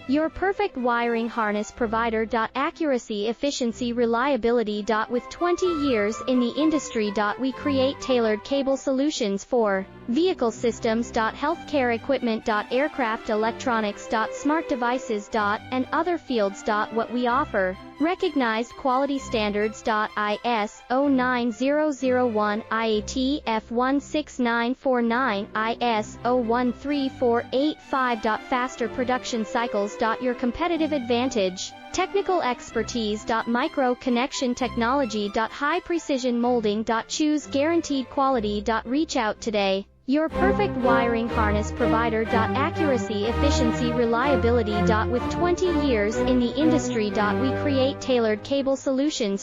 Your perfect wiring harness provider. Accuracy, efficiency, reliability. With 20 years in the industry. We create tailored cable solutions for vehicle systems. Healthcare equipment. Aircraft electronics. Smart devices. And other fields. What we offer: recognized quality standards. ISO 9001, IATF 16949, ISO 13485. Faster production cycles. Your competitive advantage: technical expertise. Micro connection technology. High precision molding. Choose guaranteed quality. Reach out today. Your perfect wiring harness provider. Accuracy, efficiency, reliability. With 20 years in the industry. We create tailored cable solutions